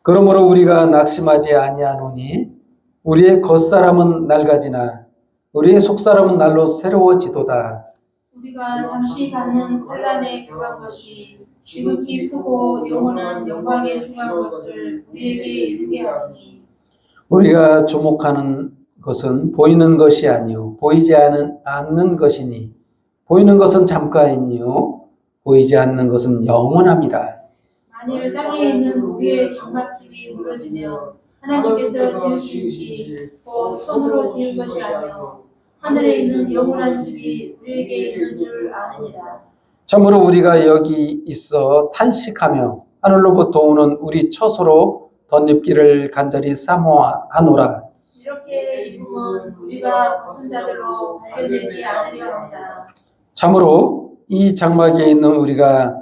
그러므로 우리가 낙심하지 아니하노니 우리의 겉사람은 낡아지나 우리의 속사람은 날로 새로워지도다. 우리가 잠시 받는 혼란에 격한 것이 지극히 크고 영원한 영광에 중한 것을 우리에게 이르게 하니 우리가 주목하는 것은 보이는 것이 아니요 보이지 않는 것이니 보이는 것은 잠깐이요 보이지 않는 것은 영원함이라. 만일 땅에 있는 우리의 장막집이 무너지면 하나님께서 지으신 집, 곧 손으로 지은 것이 아니요 하늘에 있는 영원한 집이 우리에게 있는 줄 아느니라. 참으로 우리가 여기 있어 탄식하며 하늘로부터 오는 우리 처소로 덧입기를 간절히 사모하노라. 이렇게 입으면 우리가 벗은 자들로 발견되지 않으려 합니다. 참으로 이 장막에 있는 우리가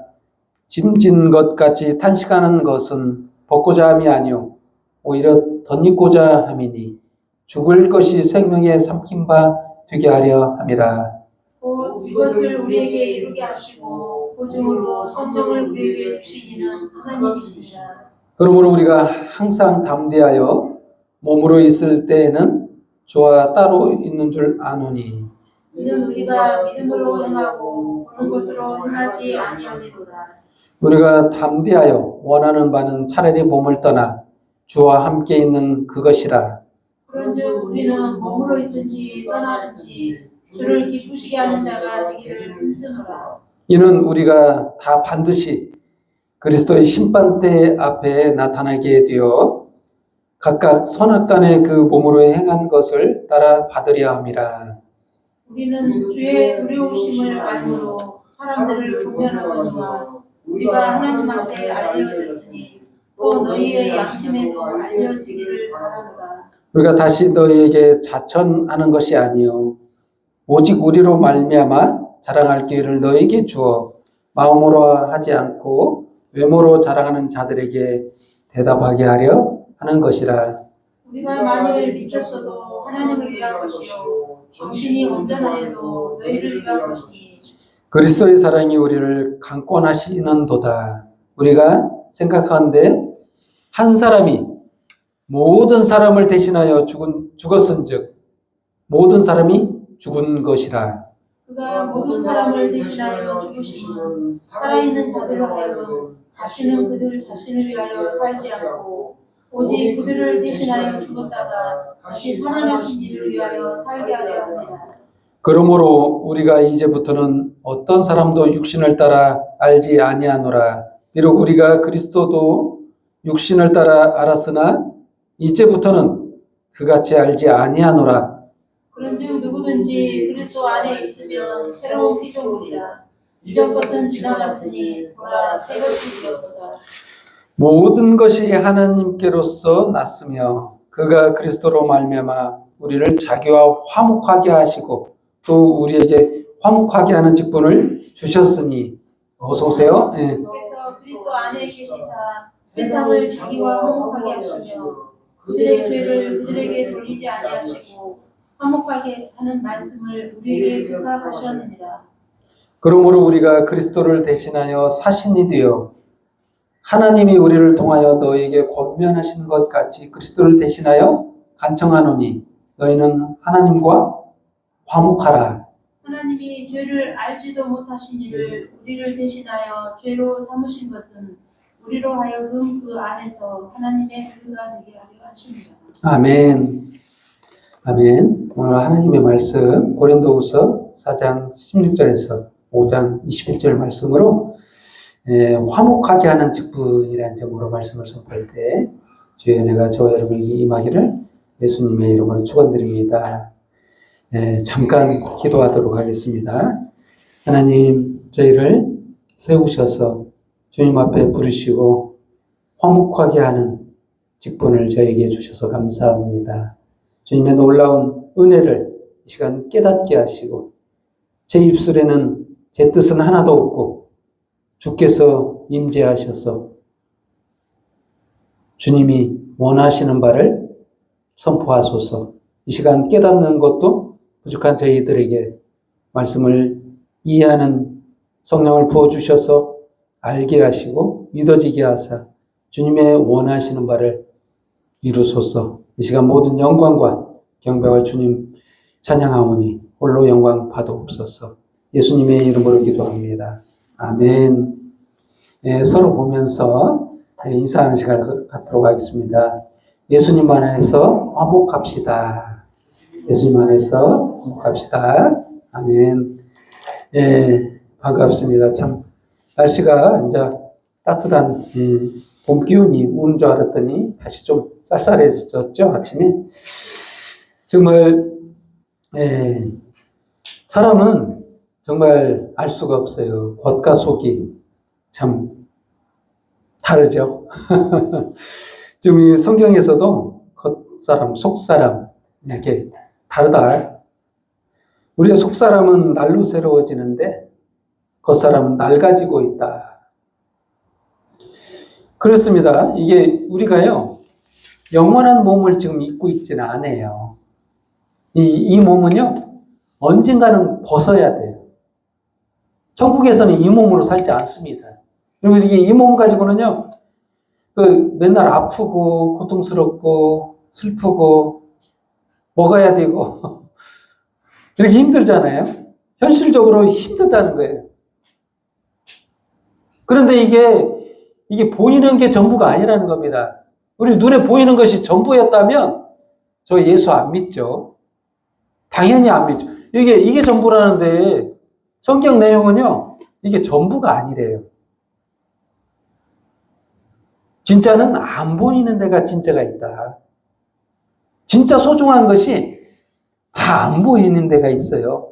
짐진 것 같이 탄식하는 것은 벗고자 함이 아니요 오히려 덧입고자 함이니 죽을 것이 생명에 삼킨 바 되게 하려 함이라. 곧 이것을 우리에게 이루게 하시고 보증으로 성령을 우리에게 주시기는 하나님이시니라. 그러므로 우리가 항상 담대하여 몸으로 있을 때에는 주와 따로 있는 줄 아노니 이는 우리가 믿음으로 행하고 보는 것으로 행하지 아니함이로다. 우리가 담대하여 원하는 바는 차라리 몸을 떠나 주와 함께 있는 그것이라. 그런즉 우리는 몸으로 있든지 떠나든지 주를 기쁘시게 하는 자가 되기를 힘쓰노라. 이는 우리가 다 반드시 그리스도의 심판대 앞에 나타나게 되어 각각 선악간에 그 몸으로 행한 것을 따라 받으려 함이라. 우리는 주의 두려우심을 알므로 사람들을 공면하거니와 우리가 하나님 앞에 알려졌으니 또 너희의 양심에도 알려지기를 바라노라. 우리가 다시 너희에게 자천하는 것이 아니요 오직 우리로 말미암아 자랑할 기회를 너희에게 주어 마음으로 하지 않고 외모로 자랑하는 자들에게 대답하게 하려 하는 것이라. 우리가 만일 미쳤어도 하나님을 위한 것이요 정신이 온전하여도 너희를 위한 것이니 그리스도의 사랑이 우리를 강권하시는도다. 우리가 생각하는데 한 사람이 모든 사람을 대신하여 죽었은즉 모든 사람이 죽은 것이라. 그가 모든 사람을 대신하여 죽으시면 살아있는 자들로 하여금 다시는 그들 자신을 위하여 살지 않고 오직 그들을 대신하여 죽었다가 다시 살아나신 이를 위하여 살게 하려 합니다. 그러므로 우리가 이제부터는 어떤 사람도 육신을 따라 알지 아니하노라. 비록 우리가 그리스도도 육신을 따라 알았으나 이제부터는 그같이 알지 아니하노라. 그런즉 누구든지 그리스도 안에 있으면 새로운 피조물이라. 이전 것은 지나갔으니 보라 새 것이 되었도다. 모든 것이 하나님께로서 났으며 그가 그리스도로 말미암아 우리를 자기와 화목하게 하시고 또 우리에게 화목하게 하는 직분을 주셨으니 어서 오세요. 예. 그래서 그리스도 안에 계시사 세상을 자기와 화목하게 하시며 그들의 죄를 그들에게 돌리지 아니하시고 화목하게 하는 말씀을 우리에게 부탁하셨느니라. 그러므로 우리가 그리스도를 대신하여 사신이 되어 하나님이 우리를 통하여 너에게 권면하시는 것 같이 그리스도를 대신하여 간청하노니 너희는 하나님과 화목하라. 하나님이 죄를 알지도 못하신 이를 우리를 대신하여 죄로 삼으신 것은 우리로 하여금 그 안에서 하나님의 의가 되게 하려 하십니다. 아멘. 아멘. 오늘 하나님의 말씀 고린도후서 4장 16절에서 5장 21절 말씀으로 화목하게 하는 직분이라는 제목으로 말씀을 선포할 때 주의 은혜가 저와 여러분에게 임하기를 예수님의 이름으로 축원드립니다. 잠깐 기도하도록 하겠습니다. 하나님, 저희를 세우셔서 주님 앞에 부르시고 화목하게 하는 직분을 저에게 주셔서 감사합니다. 주님의 놀라운 은혜를 이 시간 깨닫게 하시고 제 입술에는 제 뜻은 하나도 없고 주께서 임재하셔서 주님이 원하시는 바를 선포하소서. 이 시간 깨닫는 것도 부족한 저희들에게 말씀을 이해하는 성령을 부어주셔서 알게 하시고 믿어지게 하사 주님의 원하시는 바를 이루소서. 이 시간 모든 영광과 경배와 주님 찬양하오니 홀로 영광 받아옵소서. 예수님의 이름으로 기도합니다. 아멘. 예, 서로 보면서 인사하는 시간을 갖도록 하겠습니다. 예수님 안에서 화목합시다. 예수님 안에서 화목합시다. 아멘. 예, 반갑습니다. 참 날씨가 이제 따뜻한 봄 기운이 오는 줄 알았더니 다시 좀 쌀쌀해졌죠, 아침에. 정말 사람은 정말 알 수가 없어요. 겉과 속이 참 다르죠. 지금 이 성경에서도 겉사람, 속사람 이렇게 다르다. 우리의 속사람은 날로 새로워지는데 겉사람은 낡아지고 있다. 그렇습니다. 이게 우리가요, 영원한 몸을 지금 입고 있지는 않아요. 이 몸은요, 언젠가는 벗어야 돼요. 천국에서는 이 몸으로 살지 않습니다. 그리고 이게 이 몸 가지고는요, 맨날 아프고, 고통스럽고, 슬프고, 먹어야 되고, 이렇게 힘들잖아요. 현실적으로 힘들다는 거예요. 그런데 이게 보이는 게 전부가 아니라는 겁니다. 우리 눈에 보이는 것이 전부였다면 저 예수 안 믿죠. 당연히 안 믿죠. 이게 전부라는데 성경 내용은요, 이게 전부가 아니래요. 진짜는 안 보이는 데가 진짜가 있다. 진짜 소중한 것이 다 안 보이는 데가 있어요.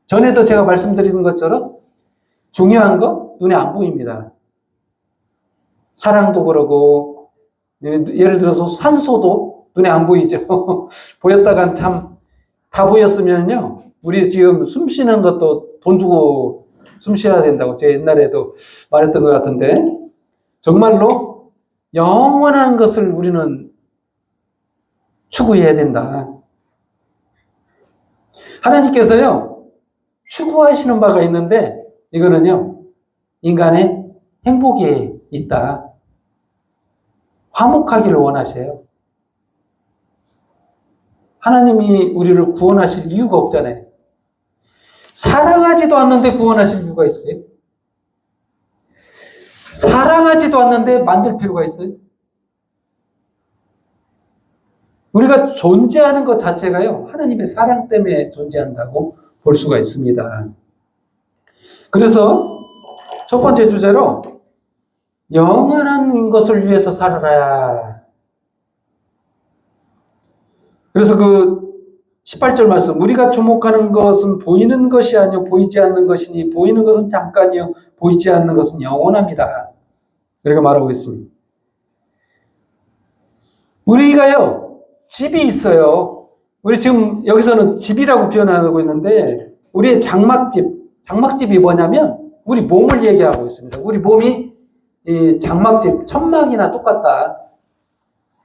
전에도 제가 말씀드리는 것처럼 중요한 거 눈에 안 보입니다. 사랑도 그러고, 예를 들어서 산소도 눈에 안 보이죠. 보였다간 참 다 보였으면요, 우리 지금 숨 쉬는 것도 돈 주고 숨 쉬어야 된다고 제가 옛날에도 말했던 것 같은데, 정말로 영원한 것을 우리는 추구해야 된다. 하나님께서요, 추구하시는 바가 있는데, 이거는요, 인간의 행복에 있다. 화목하기를 원하세요. 하나님이 우리를 구원하실 이유가 없잖아요. 사랑하지도 않는데 구원하실 이유가 있어요? 사랑하지도 않는데 만들 필요가 있어요? 우리가 존재하는 것 자체가요, 하나님의 사랑 때문에 존재한다고 볼 수가 있습니다. 그래서 첫 번째 주제로 영원한 것을 위해서 살아라. 그래서 18절 말씀, 우리가 주목하는 것은 보이는 것이 아니요 보이지 않는 것이니 보이는 것은 잠깐이요 보이지 않는 것은 영원합니다. 이렇게 말하고 있습니다. 우리가요, 집이 있어요. 우리 지금 여기서는 집이라고 표현하고 있는데, 우리의 장막집이 뭐냐면 우리 몸을 얘기하고 있습니다. 우리 몸이 이 장막집, 천막이나 똑같다.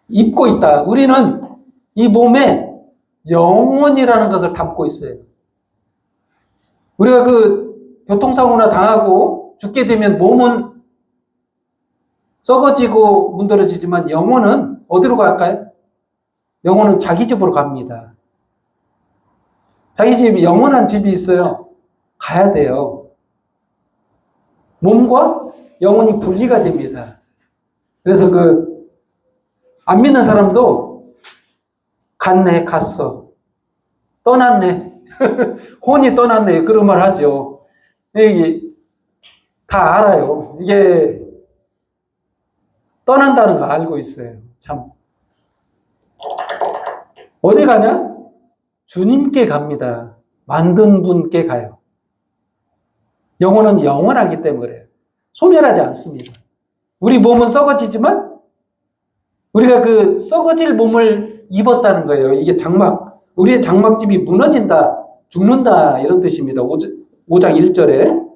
입고 있다. 우리는 이 몸에 영혼이라는 것을 담고 있어요. 우리가 교통사고나 당하고 죽게 되면 몸은 썩어지고 문드러지지만 영혼은 어디로 갈까요? 영혼은 자기 집으로 갑니다. 자기 집이, 영원한 집이 있어요. 가야 돼요. 몸과 영혼이 분리가 됩니다. 그래서 안 믿는 사람도 갔네, 갔어. 떠났네. 혼이 떠났네. 그런 말 하죠. 이게 다 알아요. 이게 떠난다는 거 알고 있어요. 참. 어디 가냐? 주님께 갑니다. 만든 분께 가요. 영혼은 영원하기 때문에 그래요. 소멸하지 않습니다. 우리 몸은 썩어지지만 우리가 썩어질 몸을 입었다는 거예요. 이게 우리의 장막집이 무너진다, 죽는다, 이런 뜻입니다. 5장 1절에.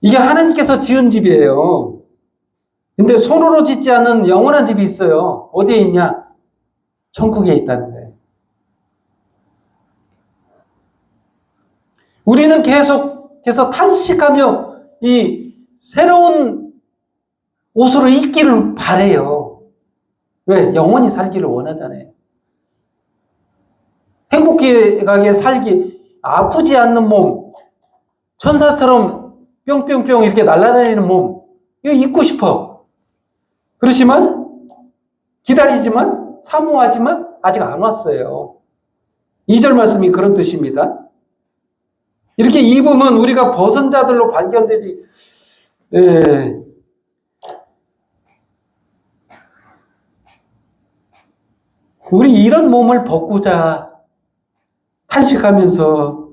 이게 하나님께서 지은 집이에요. 근데 손으로 짓지 않는 영원한 집이 있어요. 어디에 있냐? 천국에 있다는 거예요. 우리는 계속해서 탄식하며 이 새로운 옷으로 입기를 바래요. 왜? 영원히 살기를 원하잖아요. 행복하게 살기, 아프지 않는 몸, 천사처럼 뿅뿅뿅 이렇게 날아다니는 몸, 이거 입고 싶어. 그렇지만, 기다리지만, 사모하지만, 아직 안 왔어요. 2절 말씀이 그런 뜻입니다. 이렇게 입으면 우리가 벗은 자들로 발견되지. 예. 우리 이런 몸을 벗고자 탄식하면서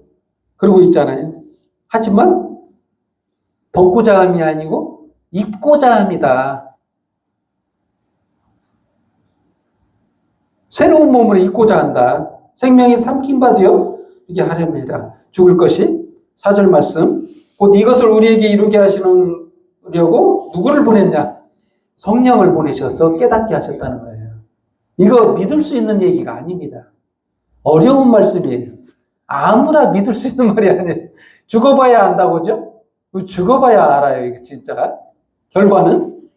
그러고 있잖아요. 하지만 벗고자 함이 아니고 입고자 합니다. 새로운 몸을 입고자 한다. 생명이 삼킨 바 되어 이게 하렵니다. 죽을 것이 4절 말씀. 곧 이것을 우리에게 이루게 하시려고 누구를 보냈냐? 성령을 보내셔서 깨닫게 하셨다는 거예요. 이거 믿을 수 있는 얘기가 아닙니다. 어려운 말씀이에요. 아무나 믿을 수 있는 말이 아니에요. 죽어봐야 안다고죠? 죽어봐야 알아요. 이거 진짜. 결과는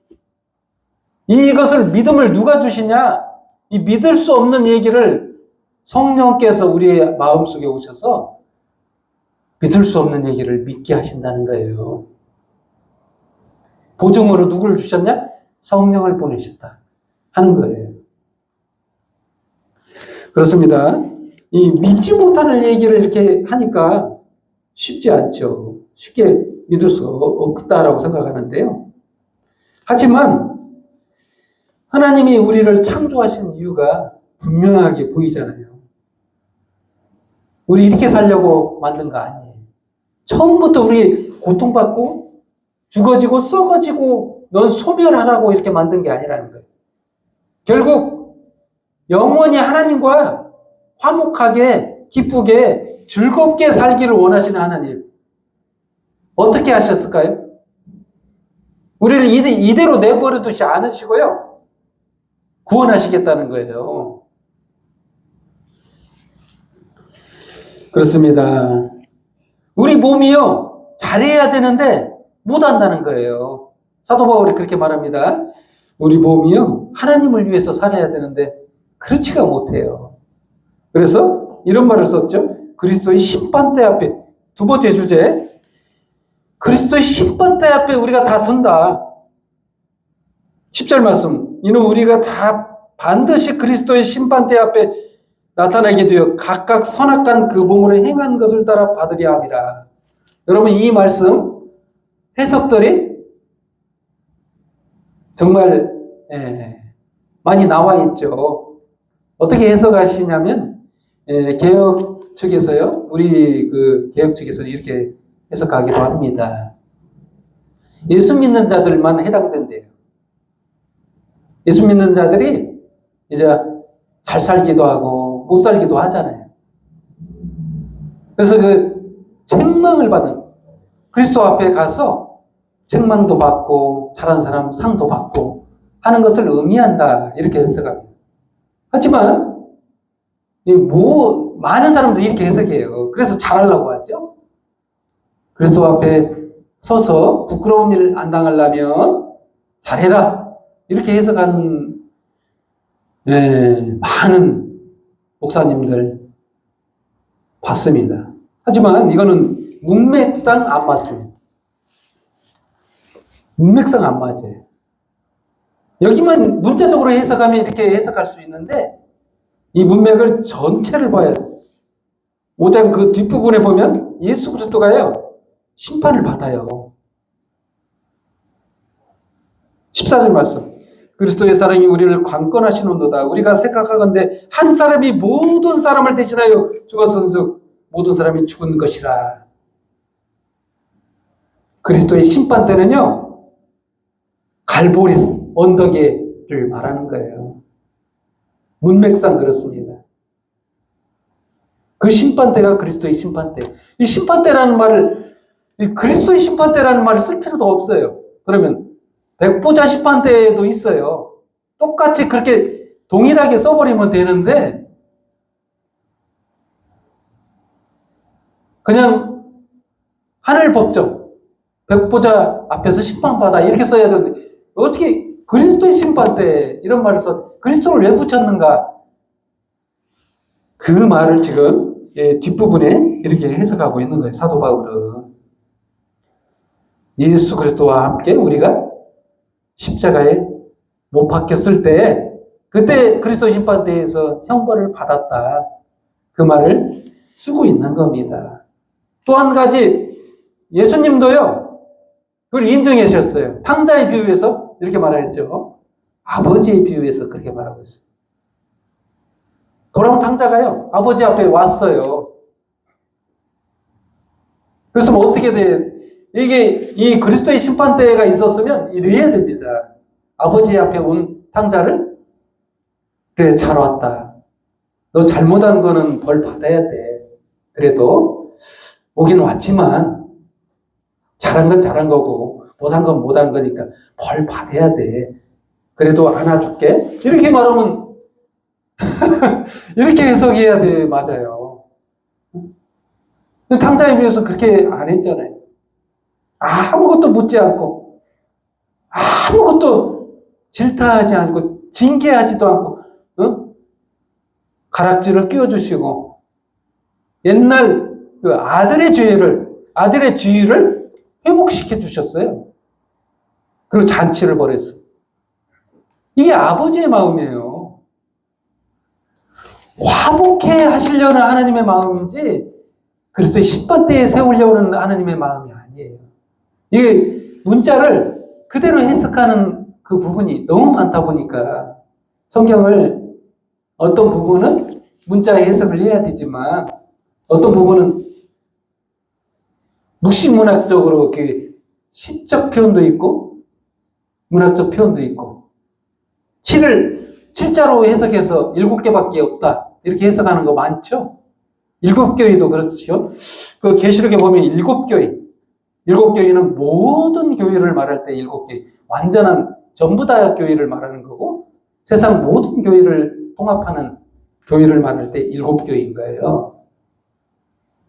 이것을 믿음을 누가 주시냐? 이 믿을 수 없는 얘기를 성령께서 우리의 마음속에 오셔서 믿을 수 없는 얘기를 믿게 하신다는 거예요. 보증으로 누구를 주셨냐? 성령을 보내셨다 하는 거예요. 그렇습니다. 이 믿지 못하는 얘기를 이렇게 하니까 쉽지 않죠. 쉽게 믿을 수 없다라고 생각하는데요. 하지만 하나님이 우리를 창조하신 이유가 분명하게 보이잖아요. 우리 이렇게 살려고 만든 거 아니에요. 처음부터 우리 고통받고 죽어지고 썩어지고 넌 소멸하라고 이렇게 만든 게 아니라는 거예요. 결국 영원히 하나님과 화목하게 기쁘게 즐겁게 살기를 원하시는 하나님. 어떻게 하셨을까요? 우리를 이대로 내버려 두지 않으시고요. 구원하시겠다는 거예요. 그렇습니다. 우리 몸이요, 잘해야 되는데 못한다는 거예요. 사도 바울이 그렇게 말합니다. 우리 몸이요, 하나님을 위해서 살아야 되는데 그렇지가 못해요. 그래서 이런 말을 썼죠. 그리스도의 심판대 앞에, 두 번째 주제, 그리스도의 심판대 앞에 우리가 다 선다. 10절 말씀, 이는 우리가 다 반드시 그리스도의 심판대 앞에 나타나게 되어 각각 선악한 그 몸으로 행한 것을 따라 받으려 함이라. 여러분, 이 말씀 해석들이 정말 많이 나와 있죠. 어떻게 해석하시냐면 개혁 측에서요, 우리 그 개혁 측에서는 이렇게 해석하기도 합니다. 예수 믿는 자들만 해당된대요. 예수 믿는 자들이 이제 잘 살기도 하고 못 살기도 하잖아요. 그래서 그 책망을 받는, 그리스도 앞에 가서 책망도 받고 잘한 사람 상도 받고 하는 것을 의미한다, 이렇게 해석합니다. 하지만 많은 사람들이 이렇게 해석해요. 그래서 잘하려고 하죠. 그리스도 앞에 서서 부끄러운 일 안 당하려면 잘해라, 이렇게 해석하는 많은 목사님들 봤습니다. 하지만 이거는 문맥상 안 맞습니다. 문맥상 안 맞아요. 여기만 문자적으로 해석하면 이렇게 해석할 수 있는데 이 문맥을 전체를 봐야 돼요. 5장 그 뒷부분에 보면 예수 그리스도가요, 심판을 받아요. 14절 말씀. 그리스도의 사랑이 우리를 관건하시는도다. 우리가 생각하건대 한 사람이 모든 사람을 대신하여 죽었은즉 모든 사람이 죽은 것이라. 그리스도의 심판 때는요, 갈보리 언덕에를 말하는 거예요. 문맥상 그렇습니다. 그 심판대가 그리스도의 심판대. 이 심판대라는 말을, 그리스도의 심판대라는 말을 쓸 필요도 없어요. 그러면 백보자 심판대도 있어요. 똑같이 그렇게 동일하게 써버리면 되는데 그냥 하늘 법정, 백보자 앞에서 심판받아, 이렇게 써야 되는데 어떻게 그리스도의 심판대 이런 말을 써 그리스도를 왜 붙였는가? 그 말을 지금 뒷부분에 이렇게 해석하고 있는 거예요. 사도 바울은. 예수 그리스도와 함께 우리가 십자가에 못 박혔을 때 그때 그리스도 심판대에서 형벌을 받았다. 그 말을 쓰고 있는 겁니다. 또 한 가지 예수님도요. 그걸 인정하셨어요. 탕자의 비유에서 이렇게 말했죠. 아버지의 비유에서 그렇게 말하고 있어요. 돌아온 탕자가요. 아버지 앞에 왔어요. 그래서 뭐 어떻게 돼? 이게 이 그리스도의 심판대가 있었으면 이래야 됩니다. 아버지 앞에 온 탕자를 그래 잘 왔다. 너 잘못한 거는 벌 받아야 돼. 그래도 오긴 왔지만 잘한 건 잘한 거고 못한 건 못한 거니까 벌 받아야 돼. 그래도 안아줄게. 이렇게 말하면 이렇게 해석해야 돼. 맞아요. 탕자에 비해서 그렇게 안 했잖아요. 아무것도 묻지 않고 아무것도 질타하지 않고 징계하지도 않고 가락지를 끼워주시고 옛날 그 아들의 지위를 회복시켜 주셨어요. 그리고 잔치를 벌였어요. 이게 아버지의 마음이에요. 화목해 하시려는 하나님의 마음이지 그리스도의 심판대에 세우려는 하나님의 마음이 아니에요. 이게 문자를 그대로 해석하는 그 부분이 너무 많다 보니까 성경을 어떤 부분은 문자 해석을 해야 되지만 어떤 부분은 묵시문학적으로 시적 표현도 있고 문학적 표현도 있고 7을 7자로 해석해서 7개밖에 없다 이렇게 해석하는 거 많죠. 7교회도 그렇죠. 그 계시록에 보면 7교회 7교회는 모든 교회를 말할 때 7교회 완전한 전부 다 교회를 말하는 거고 세상 모든 교회를 통합하는 교회를 말할 때 7교회인 거예요.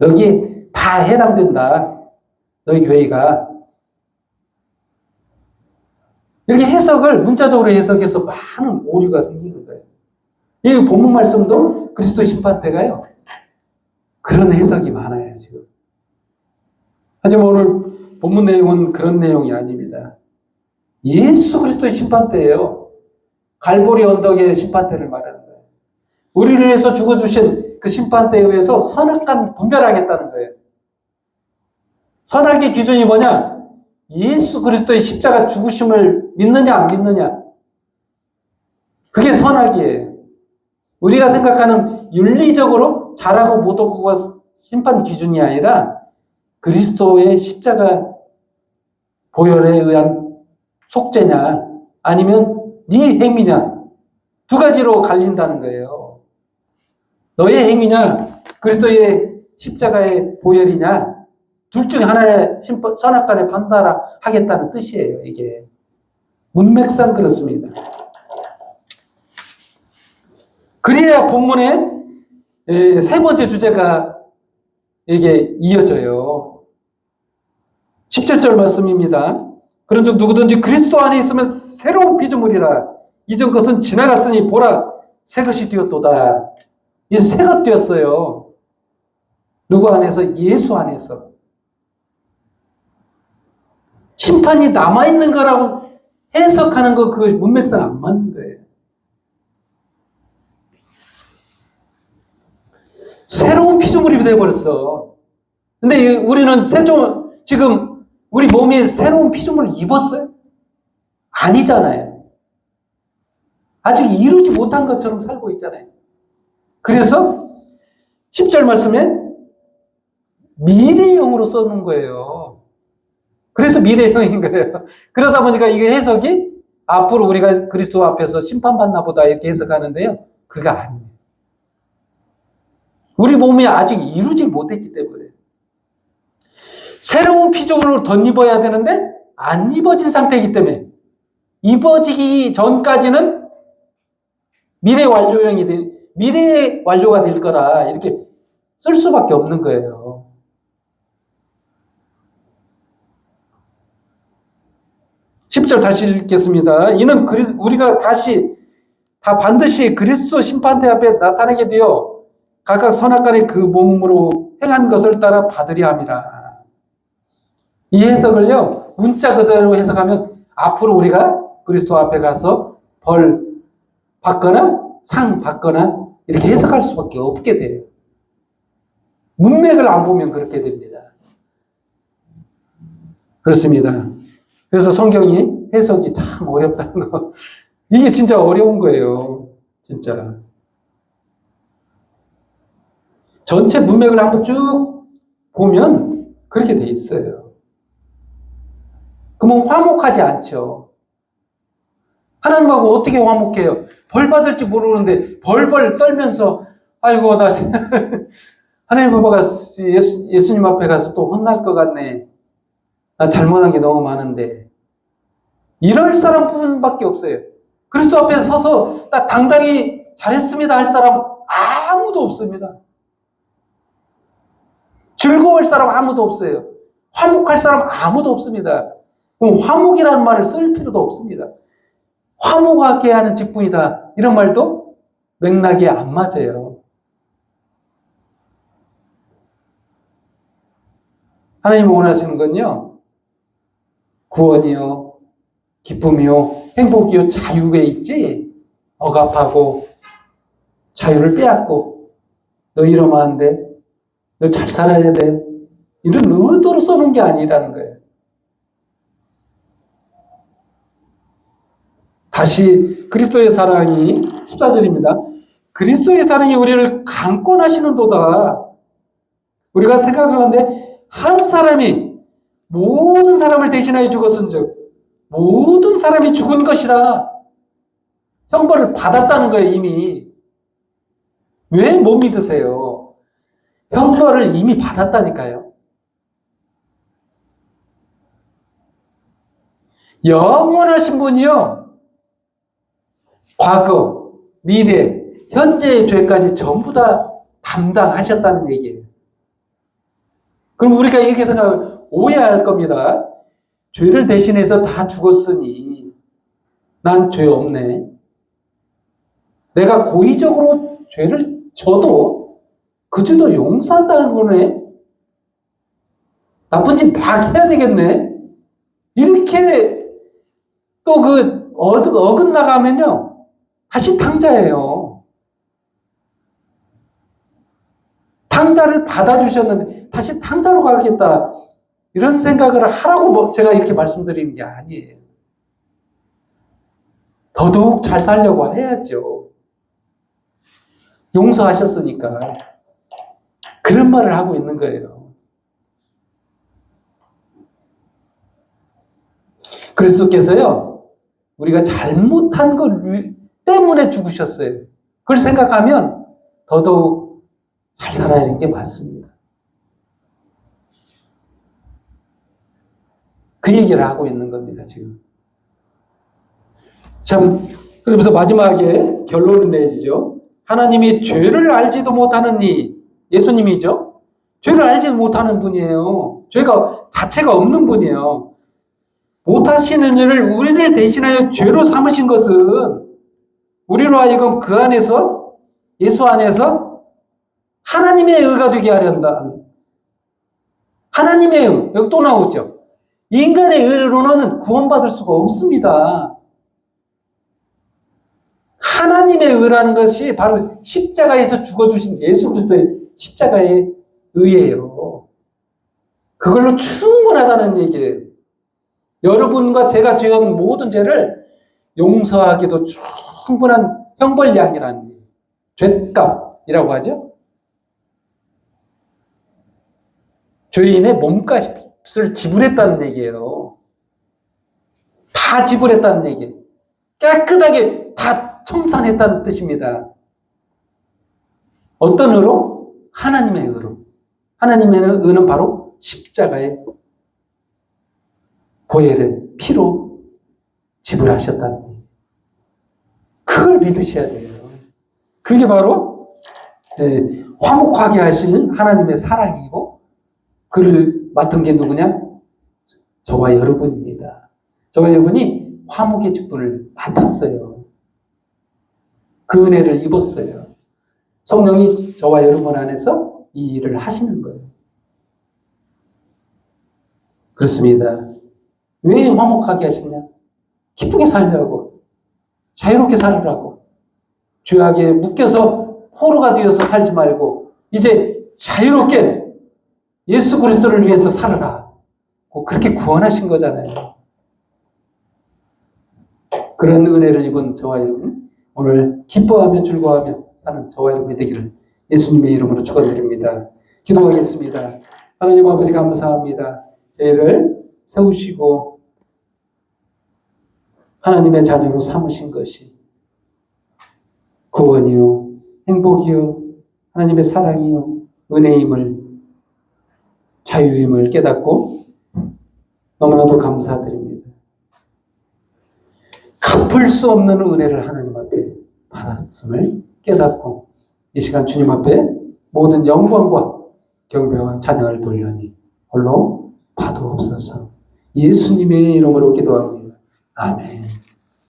여기에 다 해당된다. 너희 교회가. 이렇게 해석을 문자적으로 해석해서 많은 오류가 생기는 거예요. 이 본문 말씀도 그리스도 심판대가요. 그런 해석이 많아요, 지금. 하지만 오늘 본문 내용은 그런 내용이 아닙니다. 예수 그리스도의 심판대예요. 갈보리 언덕의 심판대를 말하는 거예요. 우리를 위해서 죽어주신 그 심판대에 의해서 선악간 분별하겠다는 거예요. 선악의 기준이 뭐냐? 예수 그리스도의 십자가 죽으심을 믿느냐 안 믿느냐. 그게 선악이에요. 우리가 생각하는 윤리적으로 잘하고 못하고가 심판 기준이 아니라 그리스도의 십자가 보혈에 의한 속죄냐 아니면 네 행위냐 두 가지로 갈린다는 거예요. 너의 행위냐 그리스도의 십자가의 보혈이냐 둘 중에 하나의 선악간에 판단하겠다는 뜻이에요. 이게 문맥상 그렇습니다. 그래야 본문의 세 번째 주제가 이게 이어져요. 17절 말씀입니다. 그런즉 누구든지 그리스도 안에 있으면 새로운 피조물이라 이전 것은 지나갔으니 보라 새 것이 되었도다. 이 새 것 되었어요. 누구 안에서? 예수 안에서. 심판이 남아있는 거라고 해석하는 거 그 문맥상 안 맞는 거예요. 새로운 피조물이 되어버렸어. 근데 우리는 지금 우리 몸이 새로운 피조물을 입었어요? 아니잖아요. 아직 이루지 못한 것처럼 살고 있잖아요. 그래서 10절 말씀에 미래형으로 써놓은 거예요. 그래서 미래형인 거예요. 그러다 보니까 이게 해석이 앞으로 우리가 그리스도 앞에서 심판받나 보다 이렇게 해석하는데요. 그거 아니에요. 우리 몸이 아직 이루지 못했기 때문에 새로운 피조물을 덧입어야 되는데 안 입어진 상태이기 때문에 입어지기 전까지는 미래의 완료가 될 거라 이렇게 쓸 수밖에 없는 거예요. 10절 다시 읽겠습니다. 이는 우리가 다 반드시 그리스도 심판대 앞에 나타나게 되어 각각 선악간의 그 몸으로 행한 것을 따라 받으려 함이라. 이 해석을요, 문자 그대로 해석하면 앞으로 우리가 그리스도 앞에 가서 벌 받거나 상 받거나 이렇게 해석할 수밖에 없게 돼요. 문맥을 안 보면 그렇게 됩니다. 그렇습니다. 그래서 성경이 해석이 참 어렵다는 거. 이게 진짜 어려운 거예요. 진짜. 전체 문맥을 한번 쭉 보면 그렇게 돼 있어요. 그러면 화목하지 않죠. 하나님하고 어떻게 화목해요? 벌 받을지 모르는데 벌벌 떨면서 아이고 나 하나님 아빠가 예수님 앞에 가서 또 혼날 것 같네. 나 잘못한 게 너무 많은데. 이럴 사람뿐밖에 없어요. 그리스도 앞에 서서 나 당당히 잘했습니다 할 사람 아무도 없습니다. 즐거울 사람 아무도 없어요. 화목할 사람 아무도 없습니다. 그럼 화목이라는 말을 쓸 필요도 없습니다. 화목하게 하는 직분이다. 이런 말도 맥락이 안 맞아요. 하나님이 원하시는 건요, 구원이요, 기쁨이요, 행복이요, 자유에 있지, 억압하고, 자유를 빼앗고, 너 이러면 안 돼. 너 잘 살아야 돼. 이런 의도로 써놓은 게 아니라는 거예요. 다시 그리스도의 사랑이 14절입니다. 그리스도의 사랑이 우리를 강권하시는도다. 우리가 생각하는데 한 사람이 모든 사람을 대신하여 죽었은즉 모든 사람이 죽은 것이라 형벌을 받았다는 거예요. 이미. 왜 못 믿으세요? 형벌을 이미 받았다니까요. 영원하신 분이요, 과거, 미래, 현재의 죄까지 전부 다 담당하셨다는 얘기예요. 그럼 우리가 이렇게 생각하면 오해할 겁니다. 죄를 대신해서 다 죽었으니 난 죄 없네. 내가 고의적으로 죄를 져도 그 죄도 용서한다는 거네. 나쁜 짓 막 해야 되겠네. 이렇게 또 어긋나가면요, 다시 탕자예요. 탕자를 받아주셨는데 다시 탕자로 가겠다. 이런 생각을 하라고 제가 이렇게 말씀드리는 게 아니에요. 더더욱 잘 살려고 해야죠. 용서하셨으니까. 그런 말을 하고 있는 거예요. 그리스도께서요, 우리가 잘못한 것 때문에 죽으셨어요. 그걸 생각하면 더더욱 잘 살아야 하는 게 맞습니다. 그 얘기를 하고 있는 겁니다, 지금. 참, 그러면서 마지막에 결론을 내지죠. 하나님이 죄를 알지도 못하는 예수님이죠. 죄를 알지도 못하는 분이에요. 죄가 자체가 없는 분이에요. 못하시는 일을 우리를 대신하여 죄로 삼으신 것은 우리로 하여금 그 안에서, 예수 안에서 하나님의 의가 되게 하련다. 하나님의 의, 여기 또 나오죠. 인간의 의로는 구원받을 수가 없습니다. 하나님의 의라는 것이 바로 십자가에서 죽어주신 예수 그리스도의 십자가의 의예요. 그걸로 충분하다는 얘기예요. 여러분과 제가 지은 모든 죄를 용서하기도 충분한 형벌량이라는 거예요. 죗값이라고 하죠. 죄인의 몸값을 지불했다는 얘기예요. 다 지불했다는 얘기예요. 깨끗하게 다 청산했다는 뜻입니다. 어떤 의로? 하나님의 의로. 하나님의 의는 바로 십자가의 보혈의 피로 지불하셨다는 거예요. 그걸 믿으셔야 돼요. 그게 바로 화목하게 하신 하나님의 사랑이고, 그를 맡은 게 누구냐? 저와 여러분입니다. 저와 여러분이 화목의 직분을 맡았어요. 그 은혜를 입었어요. 성령이 저와 여러분 안에서 이 일을 하시는 거예요. 그렇습니다. 왜 화목하게 하시냐? 기쁘게 살려고, 자유롭게 살으라고, 죄악에 묶여서 포로가 되어서 살지 말고 이제 자유롭게 예수 그리스도를 위해서 살아라. 그렇게 구원하신 거잖아요. 그런 은혜를 입은 저와 여러분, 오늘 기뻐하며 즐거워하며 사는 저와 여러분이 되기를 예수님의 이름으로 축원드립니다. 기도하겠습니다. 하나님 아버지 감사합니다. 저희를 세우시고 하나님의 자녀로 삼으신 것이 구원이요, 행복이요, 하나님의 사랑이요, 은혜임을, 자유임을 깨닫고 너무나도 감사드립니다. 갚을 수 없는 은혜를 하나님 앞에 받았음을 깨닫고 이 시간 주님 앞에 모든 영광과 경배와 찬양을 돌려니 홀로 받아옵소서. 예수님의 이름으로 기도합니다. 아멘.